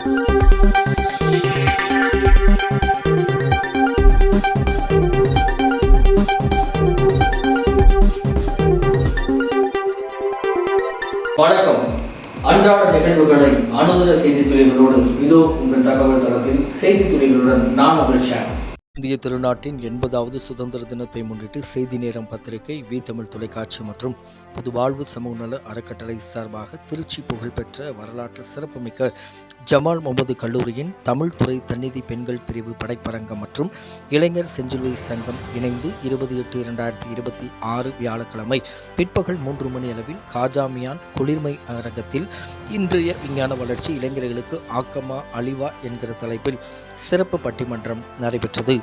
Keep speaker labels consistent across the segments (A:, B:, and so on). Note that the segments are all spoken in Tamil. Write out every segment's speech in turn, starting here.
A: வணக்கம். அன்றாட நிகழ்வுகளை அனுதின செய்தித்துறைகளோடு இதோ உங்கள் தகவல் தளத்தில் செய்தித்துறைகளுடன் நான் மகிழ்ச்சியா.
B: இந்திய திருநாட்டின் 80வது சுதந்திர தினத்தை முன்னிட்டு செய்தி நேரம் பத்திரிகை, வி தமிழ் தொலைக்காட்சி மற்றும் பொதுவாழ்வு சமூக நல அறக்கட்டளை சார்பாக திருச்சி புகழ்பெற்ற வரலாற்று சிறப்புமிக்க ஜமால் முகமது கல்லூரியின் தமிழ் துறை தன்னிதி பெண்கள் பிரிவு படைப்பரங்கம் மற்றும் இளைஞர் செஞ்சிலுவை சங்கம் இணைந்து 20/8/2026 வியாழக்கிழமை பிற்பகல் 3 மணி அளவில் காஜாமியான் குளிர்மை அரங்கத்தில் இன்றைய விஞ்ஞான வளர்ச்சி இளைஞர்களுக்கு ஆக்கமா அழிவா என்கிற தலைப்பில் சிறப்பு பட்டிமன்றம் நடைபெற்றது.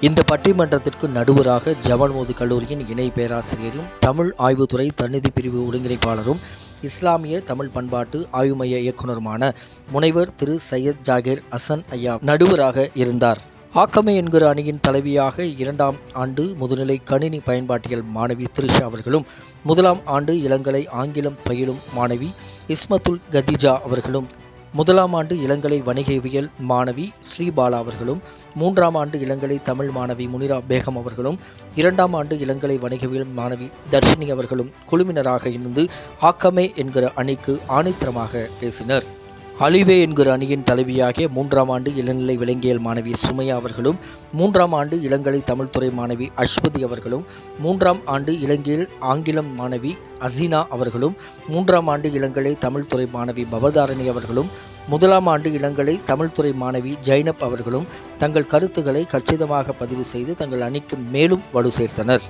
B: இந்த பட்டிமன்றத்திற்கு நடுவராக ஜமால் முகமது கல்லூரியின் இணை பேராசிரியரும் தமிழ் ஆய்வுத்துறை தன்னிதி பிரிவு ஒருங்கிணைப்பாளரும் இஸ்லாமிய தமிழ் பண்பாட்டு ஆய்வு மைய இயக்குநருமான முனைவர் திரு சையத் ஜாகிர் ஹசன் ஐயா நடுவராக இருந்தார். ஆக்கமே என்கிற அணியின் தலைவியாக 2ஆம் ஆண்டு முதுநிலை கணினி பயன்பாட்டியல் மாணவி திரிஷா அவர்களும், 1ஆம் ஆண்டு இளங்கலை ஆங்கிலம் பயிலும் மாணவி இஸ்மத்துல் கதீஜா அவர்களும், 1ஆம் ஆண்டு இளங்கலை வணிகவியல் மாணவி ஸ்ரீபாலா அவர்களும், 3ஆம் ஆண்டு இளங்கலை தமிழ் மாணவி முனிரா பேகம் அவர்களும், 2ஆம் ஆண்டு இளங்கலை வணிகவியல் மாணவி தர்ஷினி அவர்களும் குழுவினராக இருந்து ஆக்கமே என்கிற அணிக்கு ஆணித்தரமாக பேசினர். அழிவே என்கிற அணியின் தலைவியாகிய 3ஆம் ஆண்டு இளநிலை விலங்கியல் மாணவி சுமையா அவர்களும், 3ஆம் ஆண்டு இளங்கலை தமிழ்துறை மாணவி அஸ்வதி அவர்களும், 3ஆம் ஆண்டு இளங்கியல் ஆங்கிலம் மாணவி அசீனா அவர்களும், 3ஆம் ஆண்டு இளங்கலை தமிழ்துறை மாணவி பவதாரணி அவர்களும், 1ஆம் ஆண்டு இளங்கலை தமிழ்துறை மாணவி ஜைனப் அவர்களும் தங்கள் கருத்துக்களை கச்சிதமாக பதிவு செய்து தங்கள் அணிக்கு மேலும் வலு சேர்த்தனர்.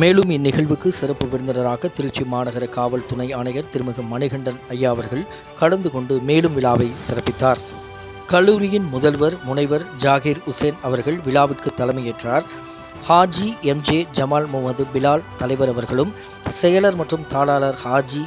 B: மேலும் இந்நிகழ்வுக்கு சிறப்பு விருந்தினராக திருச்சி மாநகர காவல் துணை ஆணையர் திருமிகு மணிகண்டன் ஐயா அவர்கள் கலந்து கொண்டு மேலும் விழாவை சிறப்பித்தார். கல்லூரியின் முதல்வர் முனைவர் ஜாகிர் ஹுசேன் அவர்கள் விழாவிற்கு தலைமையேற்றார். ஹாஜி எம்ஜே ஜமால் முகமது பிலால் தலைவர் அவர்களும், செயலர் மற்றும் தாளாளர் Haji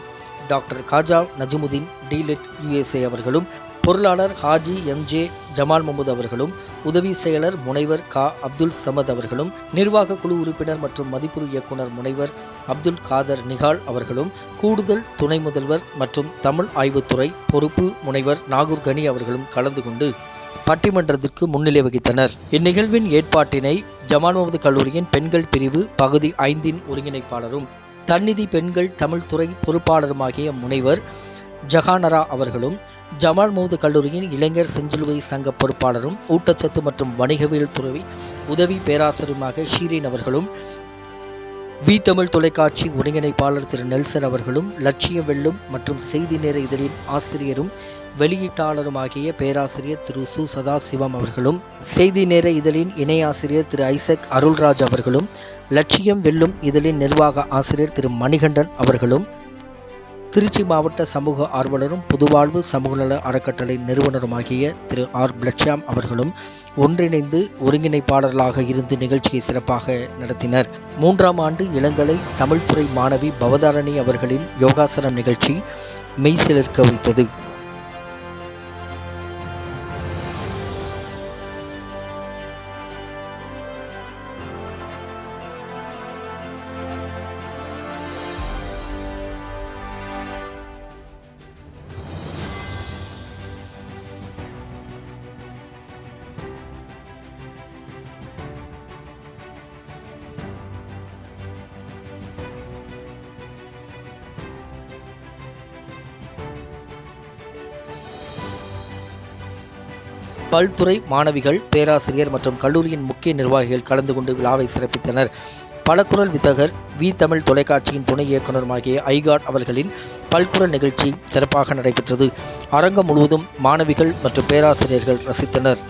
B: doctor Khaja Najmudeen DLitt USA அவர்களும், பொருளாளர் ஹாஜி எம்ஜே ஜமால் முகமது அவர்களும், உதவி செயலர் முனைவர் கா அப்துல் சமத் அவர்களும், நிர்வாக குழு உறுப்பினர் மற்றும் மதிப்புறு இயக்குனர் முனைவர் அப்துல் காதர் நிகால் அவர்களும், கூடுதல் துணை முதல்வர் மற்றும் தமிழ் ஆய்வுத்துறை பொறுப்பு முனைவர் நாகூர் கனி அவர்களும் கலந்து கொண்டு பட்டிமன்றத்திற்கு முன்னிலை வகித்தனர். இந்நிகழ்வின் ஏற்பாட்டினை ஜமால் முகமது கல்லூரியின் பெண்கள் பிரிவு பகுதி 5 ஒருங்கிணைப்பாளரும் தன்னிதி பெண்கள் தமிழ் துறை பொறுப்பாளருமாகிய முனைவர் ஜஹானரா அவர்களும், ஜமால் முகமது கல்லூரியின் இளைஞர் செஞ்சிலுவை சங்க பொறுப்பாளரும் ஊட்டச்சத்து மற்றும் வணிகவியல் துறை உதவி பேராசிரியருமாக ஷீரின் அவர்களும், வி தமிழ் தொலைக்காட்சி ஒருங்கிணைப்பாளர் திரு நெல்சன் அவர்களும், லட்சியம் வெல்லும் மற்றும் செய்தி நேர இதழின் ஆசிரியரும் வெளியீட்டாளருமாகிய பேராசிரியர் திரு சு சதாசிவம் அவர்களும், செய்தி நேர இதழின் இணை ஆசிரியர் திரு ஐசக் அருள்ராஜ் அவர்களும், லட்சியம் வெல்லும் இதழின் நிர்வாக ஆசிரியர் திரு மணிகண்டன் அவர்களும், திருச்சி மாவட்ட சமூக ஆர்வலரும் புதுவாழ்வு சமூக நல அறக்கட்டளை நிறுவனருமாகிய திரு ஆர் பிளட்ஷாம் அவர்களும் ஒன்றிணைந்து ஒருங்கிணைப்பாளர்களாக இருந்து நிகழ்ச்சியை சிறப்பாக நடத்தினர். 3ஆம் ஆண்டு இளங்கலை தமிழ்துறை மாணவி பவதாரணி அவர்களின் யோகாசனம் நிகழ்ச்சி மெய்சிலிர்க்க வைத்தது. பல்துறை மாணவிகள், பேராசிரியர் மற்றும் கல்லூரியின் முக்கிய நிர்வாகிகள் கலந்து கொண்டு விழாவை சிறப்பித்தனர். பலகுரல் வித்தகர், வி தமிழ் தொலைக்காட்சியின் துணை இயக்குநருமாகிய ஐகாட் அவர்களின் பல்குரல் நிகழ்ச்சி சிறப்பாக நடைபெற்றது. அரங்கம் முழுவதும் மாணவிகள் மற்றும் பேராசிரியர்கள் ரசித்தனர்.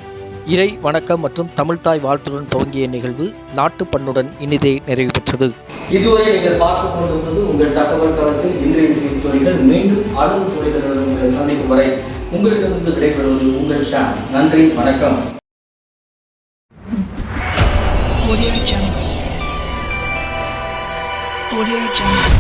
B: இறை வணக்கம் மற்றும் தமிழ்தாய் வாழ்த்துடன் துவங்கிய நிகழ்வு நாட்டுப்பண்ணுடன் இனிதே நிறைவு பெற்றது.
A: இதுவரை நீங்கள் பார்த்துக் கொண்டிருந்தது உங்கள் தகவல் தளத்தில் இன்றைய செய்தித்துறைகள். மீண்டும் அடுத்த துறைகளுடன் உங்களை சந்திக்கும் வரை உங்களிடமிருந்து விடைபெறுவது உங்கள் ஷாம். நன்றி, வணக்கம்.
C: Audio Jungle.